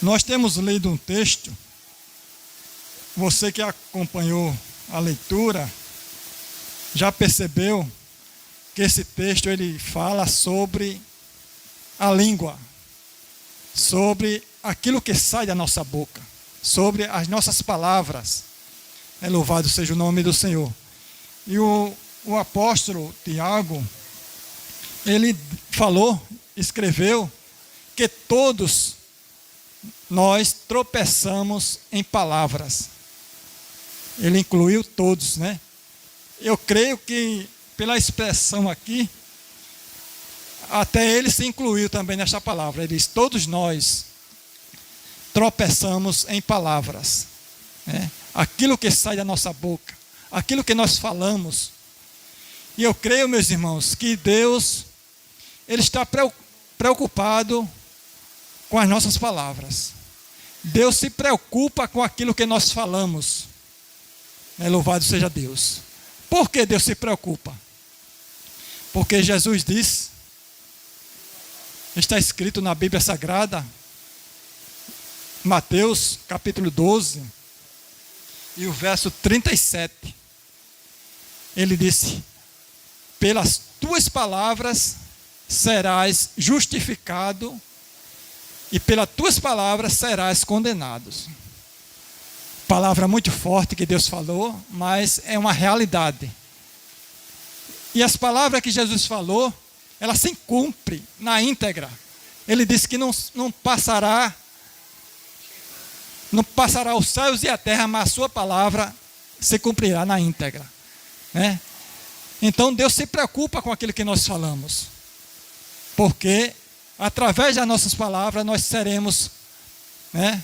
Nós temos lido um texto, você que acompanhou a leitura, já percebeu que esse texto ele fala sobre a língua, sobre aquilo que sai da nossa boca, sobre as nossas palavras. Louvado seja o nome do Senhor. E o apóstolo Tiago, ele falou, escreveu, que todos nós tropeçamos em palavras. Ele incluiu todos, né? Eu creio que, pela expressão aqui, até ele se incluiu também nesta palavra. Ele diz, todos nós tropeçamos em palavras, né? Aquilo que sai da nossa boca, aquilo que nós falamos. E eu creio, meus irmãos, que Deus, Ele está preocupado com as nossas palavras. Deus se preocupa com aquilo que nós falamos. Louvado seja Deus. Por que Deus se preocupa? Porque Jesus diz, está escrito na Bíblia Sagrada, Mateus capítulo 12, e o verso 37. Ele disse, pelas tuas palavras serás justificado, e pelas tuas palavras serás condenado. Palavra muito forte que Deus falou, mas é uma realidade. E as palavras que Jesus falou, elas se cumprem na íntegra. Ele disse que não passará os céus e a terra, mas a sua palavra se cumprirá na íntegra, né? Então Deus se preocupa com aquilo que nós falamos, porque através das nossas palavras nós seremos, né,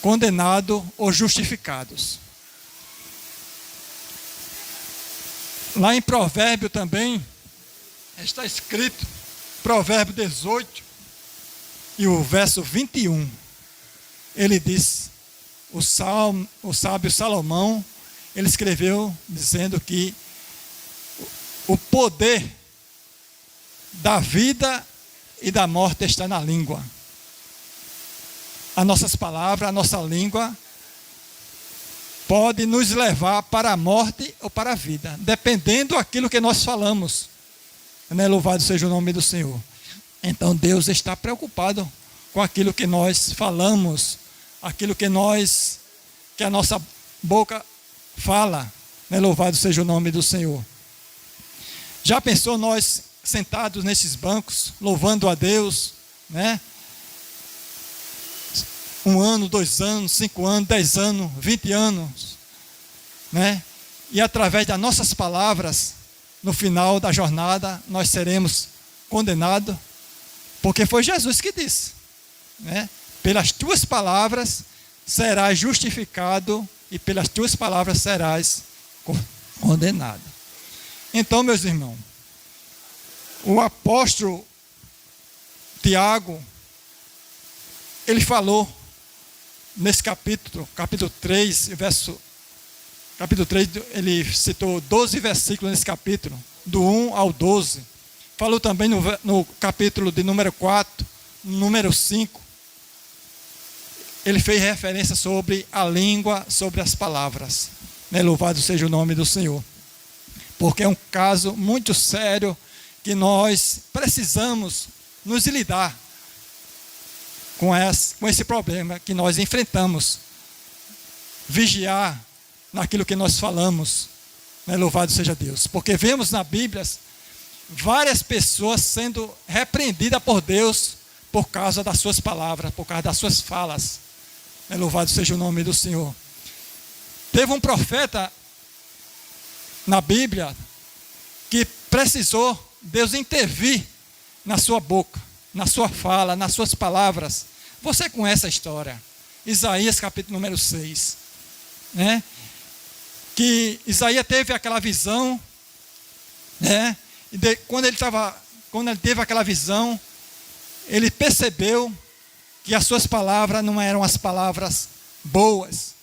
condenados ou justificados. Lá em Provérbio também está escrito, Provérbio 18 e o verso 21. Ele diz, o sábio Salomão, ele escreveu dizendo que o poder da vida e da morte está na língua. As nossas palavras, a nossa língua pode nos levar para a morte ou para a vida, dependendo daquilo que nós falamos. Louvado seja o nome do Senhor. Então Deus está preocupado com aquilo que nós falamos, aquilo que a nossa boca fala. Louvado seja o nome do Senhor. Já pensou nós sentados nesses bancos, louvando a Deus, né? 1 ano, 2 anos, 5 anos, 10 anos, 20 anos, né? E através das nossas palavras, no final da jornada, nós seremos condenados, porque foi Jesus que disse, né? Pelas tuas palavras serás justificado e pelas tuas palavras serás condenado. Então, meus irmãos, o apóstolo Tiago, ele falou nesse capítulo 3, ele citou 12 versículos nesse capítulo, do 1 ao 12. Falou também no capítulo de número 4, número 5. Ele fez referência sobre a língua, sobre as palavras. Louvado seja o nome do Senhor. Porque é um caso muito sério que nós precisamos nos lidar com esse problema que nós enfrentamos. Vigiar naquilo que nós falamos. Louvado seja Deus. Porque vemos na Bíblia várias pessoas sendo repreendidas por Deus por causa das suas palavras, por causa das suas falas. Louvado seja o nome do Senhor. Teve um profeta na Bíblia que precisou Deus intervir na sua boca, na sua fala, nas suas palavras. Você conhece a história. Isaías capítulo número 6. Né? Que Isaías teve aquela visão, né? E quando ele teve aquela visão, ele percebeu que as suas palavras não eram as palavras boas.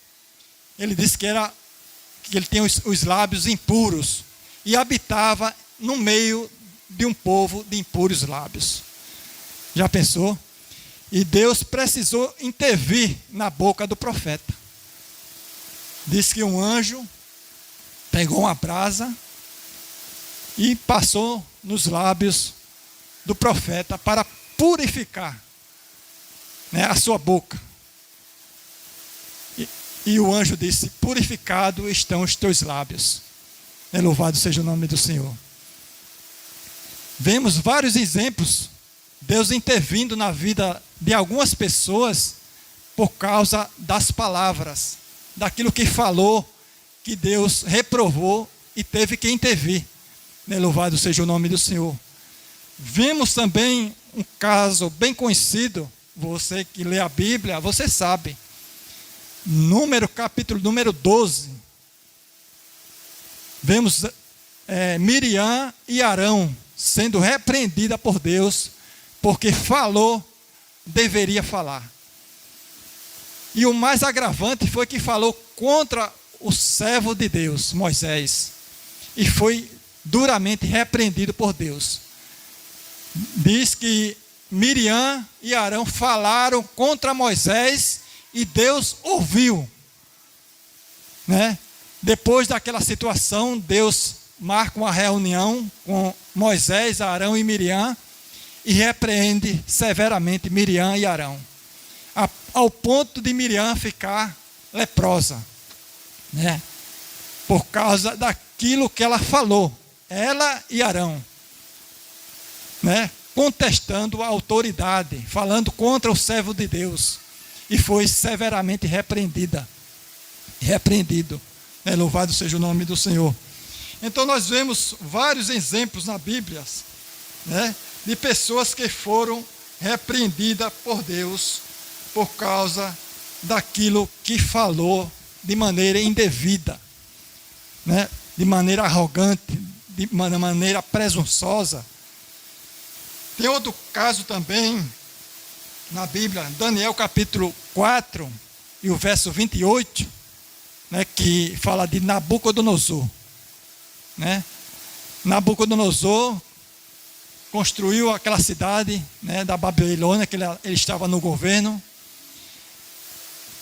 Ele disse que ele tinha os lábios impuros e habitava no meio de um povo de impuros lábios. Já pensou? E Deus precisou intervir na boca do profeta. Diz que um anjo pegou uma brasa e passou nos lábios do profeta para purificar, né, a sua boca. E o anjo disse: purificado estão os teus lábios. Louvado seja o nome do Senhor. Vemos vários exemplos, Deus intervindo na vida de algumas pessoas por causa das palavras, daquilo que falou, que Deus reprovou e teve que intervir. Louvado seja o nome do Senhor. Vemos também um caso bem conhecido, você que lê a Bíblia, você sabe. Capítulo número 12. Vemos Miriam e Arão sendo repreendida por Deus, porque falou, deveria falar. E o mais agravante foi que falou contra o servo de Deus, Moisés, e foi duramente repreendido por Deus. Diz que Miriam e Arão falaram contra Moisés e Deus ouviu, né? Depois daquela situação, Deus marca uma reunião com Moisés, Arão e Miriam e repreende severamente Miriam e Arão, ao ponto de Miriam ficar leprosa, né? Por causa daquilo que ela falou, ela e Arão, né? Contestando a autoridade, falando contra o servo de Deus, e foi severamente repreendido. Louvado seja o nome do Senhor. Então nós vemos vários exemplos na Bíblia, né, de pessoas que foram repreendidas por Deus por causa daquilo que falou de maneira indevida, né, de maneira arrogante, de maneira presunçosa. Tem outro caso também na Bíblia, Daniel capítulo 4 e o verso 28, né, que fala de Nabucodonosor. Né? Nabucodonosor construiu aquela cidade, né, da Babilônia, que ele estava no governo,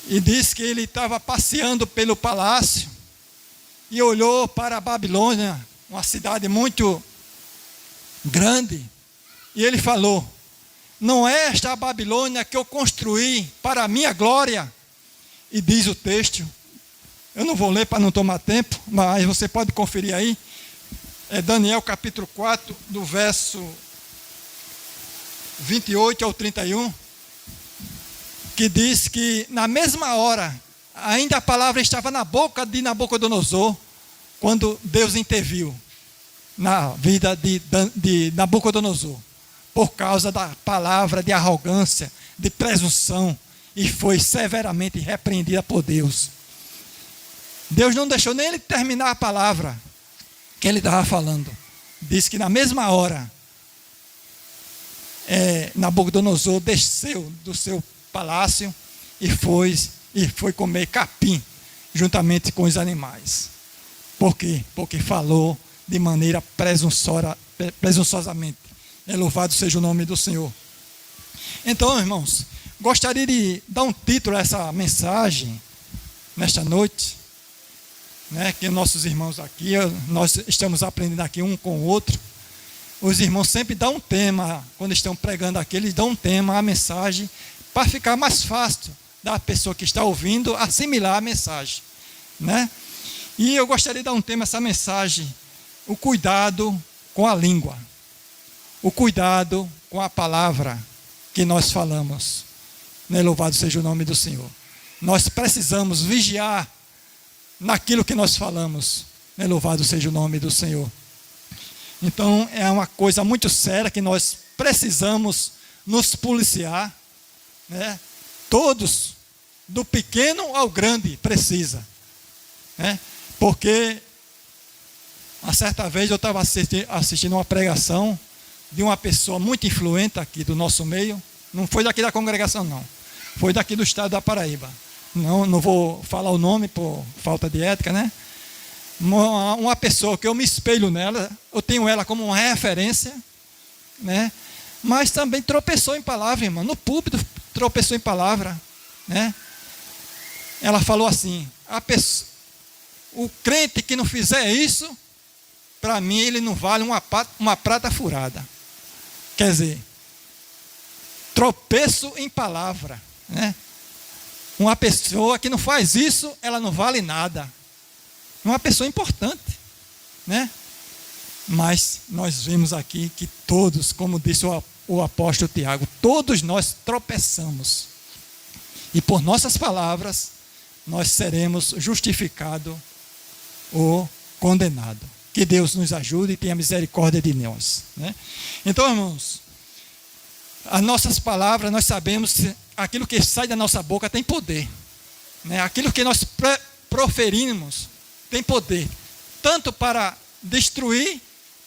e diz que ele estava passeando pelo palácio e olhou para a Babilônia, uma cidade muito grande, e ele falou: não é esta a Babilônia que eu construí para a minha glória? E diz o texto, eu não vou ler para não tomar tempo, mas você pode conferir aí, é Daniel capítulo 4, do verso 28 ao 31, que diz que na mesma hora, ainda a palavra estava na boca de Nabucodonosor, quando Deus interviu na vida de Nabucodonosor, por causa da palavra de arrogância, de presunção, e foi severamente repreendida por Deus. Deus não deixou nem ele terminar a palavra que ele estava falando. Diz que na mesma hora, Nabucodonosor desceu do seu palácio e foi comer capim, juntamente com os animais. Por quê? Porque falou de maneira presunçosamente. Louvado seja o nome do Senhor. Então, irmãos, gostaria de dar um título a essa mensagem, nesta noite, né, que nossos irmãos aqui, nós estamos aprendendo aqui um com o outro. Os irmãos sempre dão um tema, quando estão pregando aqui, eles dão um tema, a mensagem, para ficar mais fácil da pessoa que está ouvindo assimilar a mensagem, né? E eu gostaria de dar um tema a essa mensagem: o cuidado com a língua, o cuidado com a palavra que nós falamos, né? Louvado seja o nome do Senhor. Nós precisamos vigiar naquilo que nós falamos, né? Louvado seja o nome do Senhor. Então é uma coisa muito séria que nós precisamos nos policiar, né? Todos, do pequeno ao grande, precisa, né? Porque uma certa vez eu estava assistindo uma pregação de uma pessoa muito influente aqui do nosso meio, não foi daqui da congregação não, foi daqui do estado da Paraíba. Não vou falar o nome por falta de ética, né? Uma pessoa que eu me espelho nela, eu tenho ela como uma referência, né? Mas também tropeçou em palavra, irmão, no púlpito, tropeçou em palavra, né? Ela falou assim: o crente que não fizer isso, para mim ele não vale uma prata furada. Quer dizer, tropeço em palavra, né? Uma pessoa que não faz isso, ela não vale nada. Uma pessoa importante, né? Mas nós vimos aqui que todos, como disse o apóstolo Tiago, todos nós tropeçamos. E por nossas palavras, nós seremos justificados ou condenados. Que Deus nos ajude e tenha misericórdia de nós, né? Então, irmãos, as nossas palavras, nós sabemos que aquilo que sai da nossa boca tem poder, né? Aquilo que nós proferimos tem poder, tanto para destruir,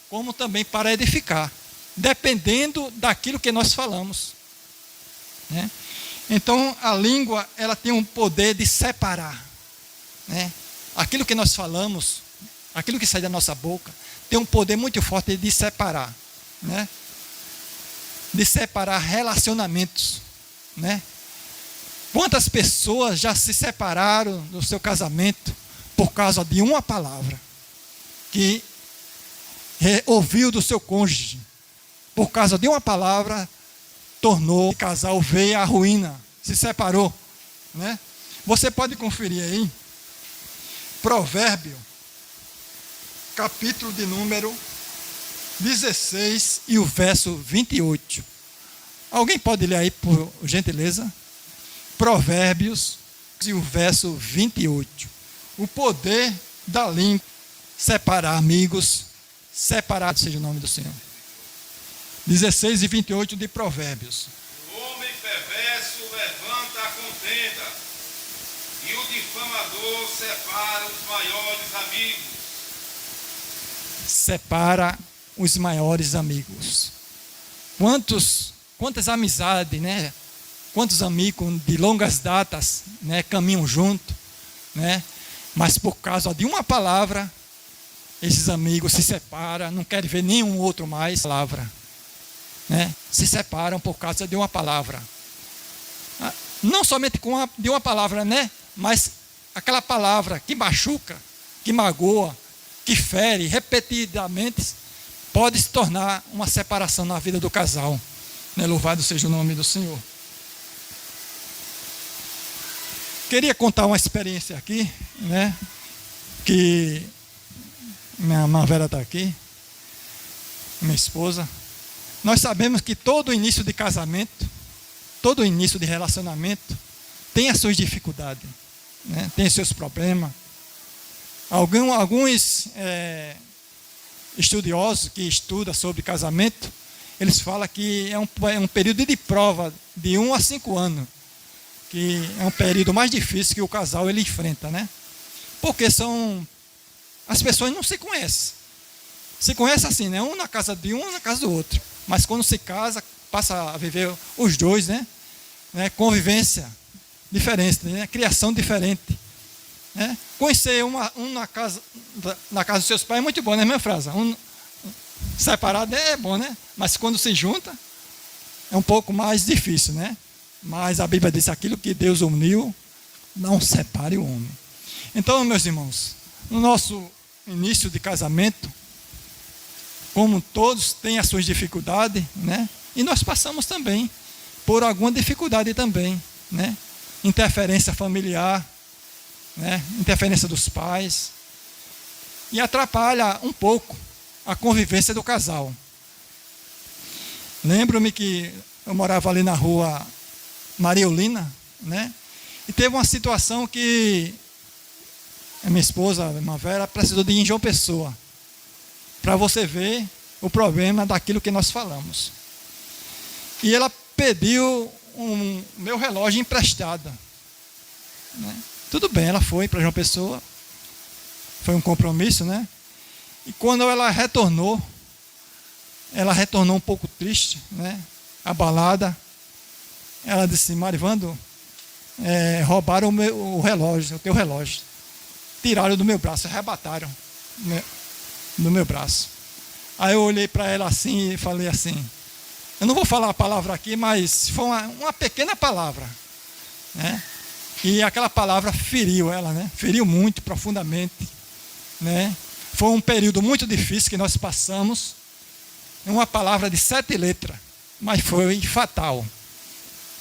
como também para edificar, dependendo daquilo que nós falamos, né? Então, a língua, ela tem um poder de separar, né? Aquilo que nós falamos, aquilo que sai da nossa boca, tem um poder muito forte de separar, né? De separar relacionamentos, né? Quantas pessoas já se separaram do seu casamento por causa de uma palavra que ouviu do seu cônjuge? Por causa de uma palavra, tornou o casal veio à ruína, se separou, né? Você pode conferir aí, Provérbio, capítulo de número 16 e o verso 28. Alguém pode ler aí, por gentileza? Provérbios e o verso 28. O poder da língua, separar amigos, separado seja o nome do Senhor. 16 e 28 de Provérbios. O homem perverso levanta a contenda, e o difamador separa os maiores amigos. Separa os maiores amigos. Quantas amizades, né? Quantos amigos de longas datas, né, caminham junto, né? Mas por causa de uma palavra, esses amigos se separam, não querem ver nenhum outro mais. Palavra, né? Se separam por causa de uma palavra. Não somente de uma palavra, né? Mas aquela palavra que machuca, que magoa, que fere repetidamente, pode se tornar uma separação na vida do casal, né? Louvado seja o nome do Senhor. Queria contar uma experiência aqui, né? Que minha irmã Vera está aqui, minha esposa. Nós sabemos que todo início de casamento, todo início de relacionamento tem as suas dificuldades, né? Tem os seus problemas. Alguns estudiosos que estudam sobre casamento, eles falam que é um período de prova de 1 a 5 anos, que é um período mais difícil que o casal ele enfrenta, né? Porque as pessoas não se conhecem. Se conhecem assim, né? Um na casa de um, na casa do outro. Mas quando se casa, passa a viver os dois, né? Convivência diferente, né? Criação diferente, né? Conhecer um na casa dos seus pais é muito bom, né, minha frase? Separado é bom, né? Mas quando se junta, é um pouco mais difícil, né? Mas a Bíblia diz: aquilo que Deus uniu, não separe o homem. Então, meus irmãos, no nosso início de casamento, como todos têm as suas dificuldades, né? E nós passamos também por alguma dificuldade também, né? Interferência familiar, né? Interferência dos pais, e atrapalha um pouco a convivência do casal. Lembro-me que eu morava ali na rua Maria Olina, né? E teve uma situação que a minha esposa, a irmã Vera, precisou de ir em João Pessoa, para você ver o problema daquilo que nós falamos. E ela pediu meu relógio emprestado, né? Tudo bem, ela foi para João Pessoa, foi um compromisso, né? E quando ela retornou um pouco triste, né? Abalada. Ela disse: Marivando, roubaram o relógio, o teu relógio. Tiraram do meu braço, arrebataram do meu braço. Aí eu olhei para ela assim e falei assim: Eu não vou falar a palavra aqui, mas foi uma pequena palavra, né? E aquela palavra feriu ela, né? Feriu muito profundamente, né? Foi um período muito difícil que nós passamos. Uma palavra de 7 letras, mas foi fatal,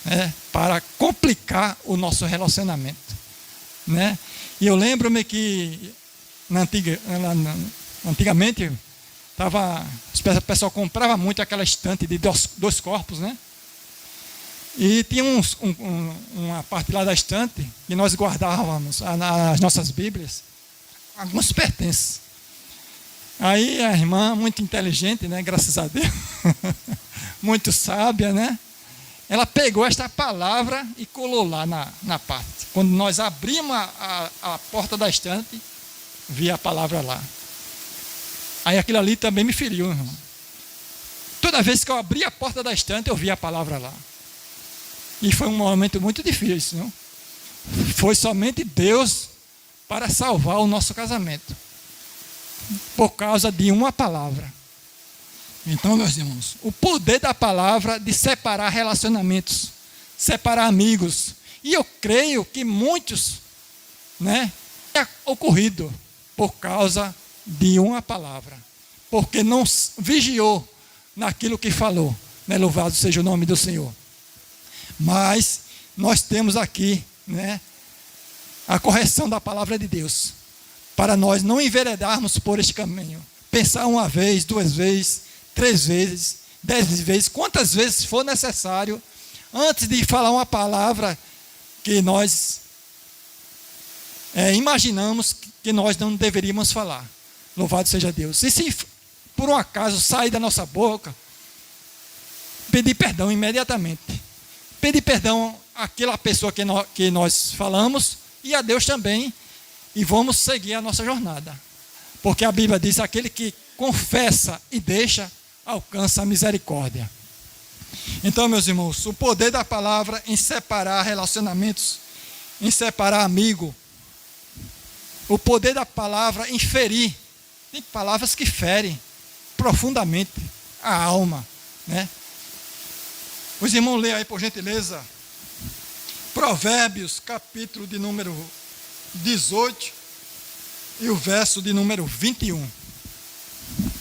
né? Para complicar o nosso relacionamento, né? E eu lembro-me que antigamente o pessoal comprava muito aquela estante de dois corpos, né? E tinha uma parte lá da estante que nós guardávamos as nossas Bíblias, alguns pertences. Aí a irmã, muito inteligente, né? Graças a Deus, muito sábia, né? Ela pegou esta palavra e colou lá na parte. Quando nós abrimos a porta da estante, via a palavra lá. Aí aquilo ali também me feriu, irmão. Toda vez que eu abri a porta da estante, eu via a palavra lá. E foi um momento muito difícil, não? Foi somente Deus para salvar o nosso casamento, por causa de uma palavra. Então, meus irmãos, o poder da palavra de separar relacionamentos, separar amigos. E eu creio que muitos, né, é ocorrido por causa de uma palavra, porque não vigiou naquilo que falou, né? Louvado seja o nome do Senhor. Mas nós temos aqui, né, a correção da palavra de Deus, para nós não enveredarmos por este caminho. Pensar uma vez, 2 vezes, 3 vezes, 10 vezes, quantas vezes for necessário, antes de falar uma palavra que nós imaginamos que nós não deveríamos falar. Louvado seja Deus. E se por um acaso sair da nossa boca, pedir perdão imediatamente. Pedir perdão àquela pessoa que nós falamos e a Deus também, e vamos seguir a nossa jornada. Porque a Bíblia diz: aquele que confessa e deixa, alcança a misericórdia. Então, meus irmãos, o poder da palavra em separar relacionamentos, em separar amigo, o poder da palavra em ferir. Tem palavras que ferem profundamente a alma, né? Os irmãos leem aí, por gentileza, Provérbios, capítulo de número 18 e o verso de número 21.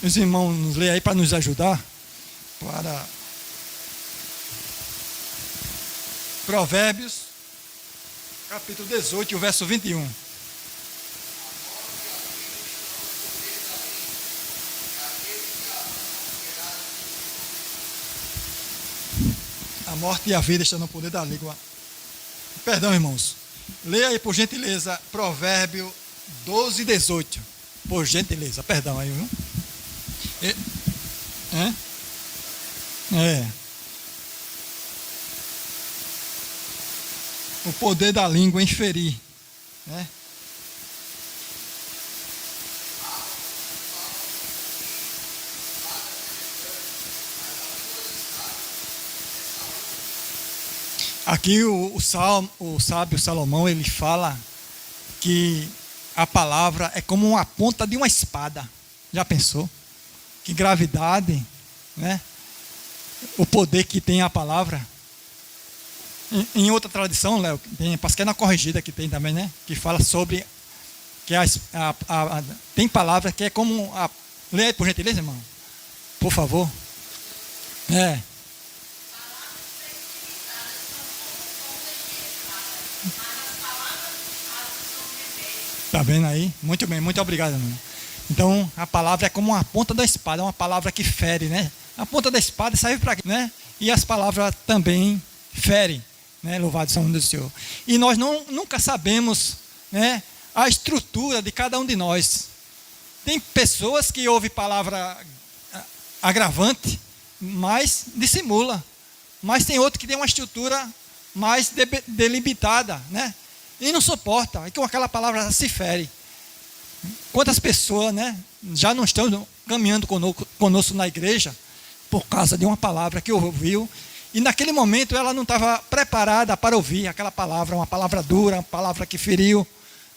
Os irmãos leem aí para nos ajudar. Para Provérbios, capítulo 18 e o verso 21. A morte e a vida estão no poder da língua. Perdão, irmãos. Leia aí, por gentileza, Provérbio 12 e 18. Por gentileza, perdão aí, viu? O poder da língua em ferir, né? Aqui o sábio Salomão, ele fala que a palavra é como uma ponta de uma espada. Já pensou? Que gravidade, né? O poder que tem a palavra. Em outra tradição, Léo, parece que é na corrigida que tem também, né? Que fala sobre que tem palavra que é como leia aí, por gentileza, irmão. Por favor. Está vendo aí? Muito bem, muito obrigado, irmão. Então, a palavra é como uma ponta da espada, é uma palavra que fere, né? A ponta da espada serve para quê, né? E as palavras também ferem, né? Louvado seja o nome do Senhor. E nós nunca sabemos, né, a estrutura de cada um de nós. Tem pessoas que ouvem palavra agravante, mas dissimula. Mas tem outro que tem uma estrutura mais delimitada, né? E não suporta, e com aquela palavra se fere. Quantas pessoas, né, já não estão caminhando conosco na igreja por causa de uma palavra que ouviu, e naquele momento ela não estava preparada para ouvir aquela palavra, uma palavra dura, uma palavra que feriu,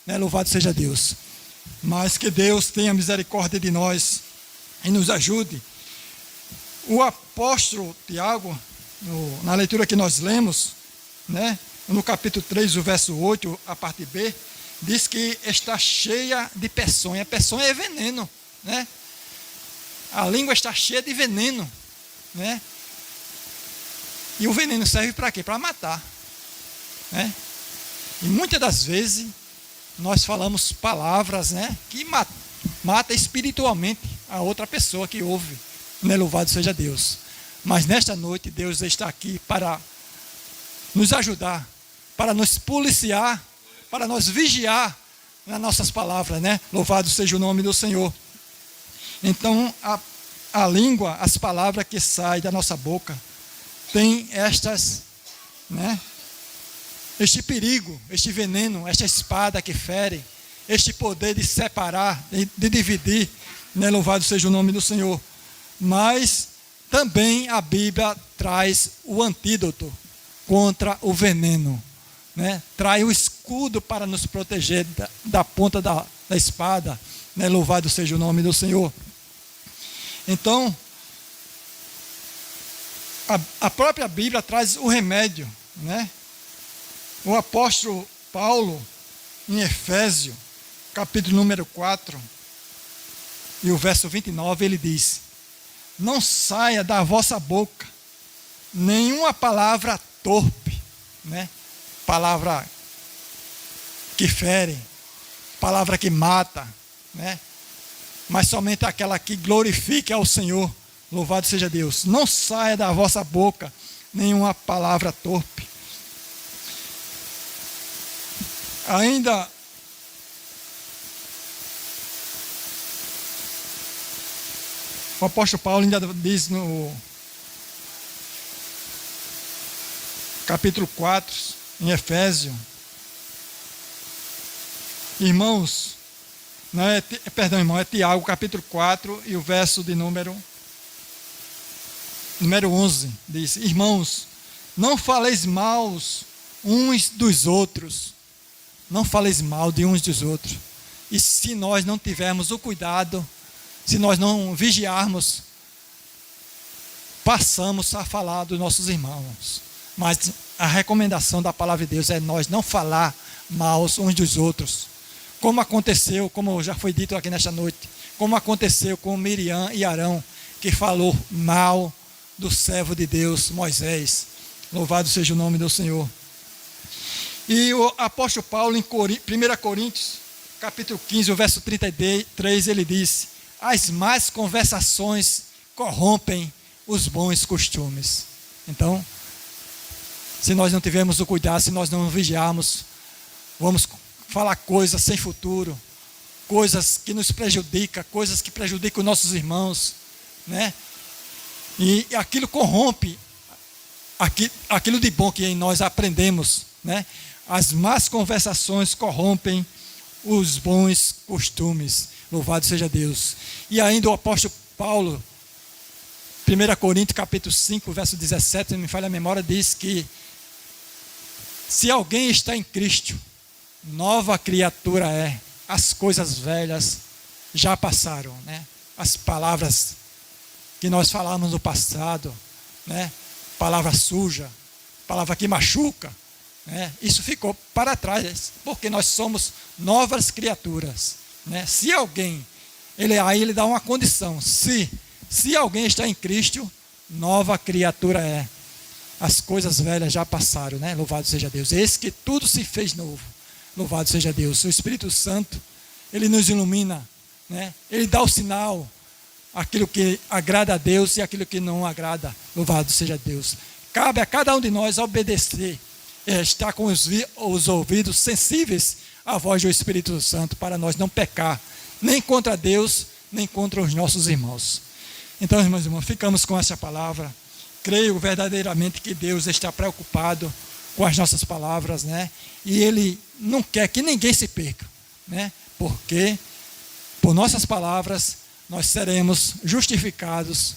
né? Louvado seja Deus. Mas que Deus tenha misericórdia de nós e nos ajude. O apóstolo Tiago, na leitura que nós lemos, né, no capítulo 3, o verso 8, a parte B, diz que está cheia de peçonha. Peçonha é veneno, né? A língua está cheia de veneno, né? E o veneno serve para quê? Para matar, né? E muitas das vezes nós falamos palavras, né, que mata espiritualmente a outra pessoa que ouve, né? Louvado seja Deus. Mas nesta noite Deus está aqui para nos ajudar, para nos policiar, para nos vigiar nas nossas palavras, né? Louvado seja o nome do Senhor. Então, a língua, as palavras que saem da nossa boca, tem estas, né? Este perigo, este veneno, esta espada que fere, este poder de separar, de dividir, né? Louvado seja o nome do Senhor. Mas também a Bíblia traz o antídoto contra o veneno, né? Traz o escudo para nos proteger da ponta da espada, né? Louvado seja o nome do Senhor. Então, a própria Bíblia traz o remédio, né? O apóstolo Paulo, em Efésios, capítulo número 4, e o verso 29, ele diz: não saia da vossa boca nenhuma palavra torpe, né? Palavra que fere, palavra que mata, né? Mas somente aquela que glorifique ao Senhor. Louvado seja Deus. Não saia da vossa boca nenhuma palavra torpe. Ainda o apóstolo Paulo ainda diz no capítulo 4, em Efésios, irmãos, não é, perdão, irmão, é Tiago, capítulo 4, e o verso de número 11, diz: irmãos, não faleis mal uns dos outros, não faleis mal de uns dos outros, e se nós não tivermos o cuidado, se nós não vigiarmos, passamos a falar dos nossos irmãos. Mas a recomendação da palavra de Deus é nós não falar mal uns dos outros. Como aconteceu, como já foi dito aqui nesta noite, como aconteceu com Miriam e Arão, que falou mal do servo de Deus, Moisés. Louvado seja o nome do Senhor. E o apóstolo Paulo, em 1 Coríntios, capítulo 15, o verso 33, ele diz: as más conversações corrompem os bons costumes. Então, se nós não tivermos o cuidado, se nós não vigiarmos, vamos falar coisas sem futuro, coisas que nos prejudicam, coisas que prejudicam os nossos irmãos, né? E aquilo corrompe aquilo de bom que em nós aprendemos, né? As más conversações corrompem os bons costumes. Louvado seja Deus. E ainda o apóstolo Paulo, 1 Coríntios capítulo 5, verso 17, não me falha a memória, diz que se alguém está em Cristo, nova criatura é, as coisas velhas já passaram, né? As palavras que nós falamos no passado, né? Palavra suja, palavra que machuca, né? Isso ficou para trás, porque nós somos novas criaturas, né? Se alguém, ele dá uma condição: se alguém está em Cristo, nova criatura é, as coisas velhas já passaram, né? Louvado seja Deus. Eis que tudo se fez novo. Louvado seja Deus. O Espírito Santo, ele nos ilumina, né? Ele dá o sinal, aquilo que agrada a Deus e aquilo que não agrada. Louvado seja Deus. Cabe a cada um de nós obedecer, estar com os ouvidos sensíveis à voz do Espírito Santo, para nós não pecar, nem contra Deus, nem contra os nossos irmãos. Então, meus irmãos, ficamos com essa palavra. Creio verdadeiramente que Deus está preocupado com as nossas palavras, né? E Ele não quer que ninguém se perca, né? Porque por nossas palavras nós seremos justificados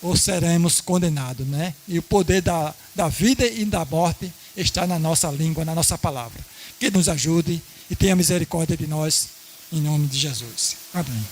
ou seremos condenados, né? E o poder da vida e da morte está na nossa língua, na nossa palavra. Que nos ajude e tenha misericórdia de nós, em nome de Jesus. Amém.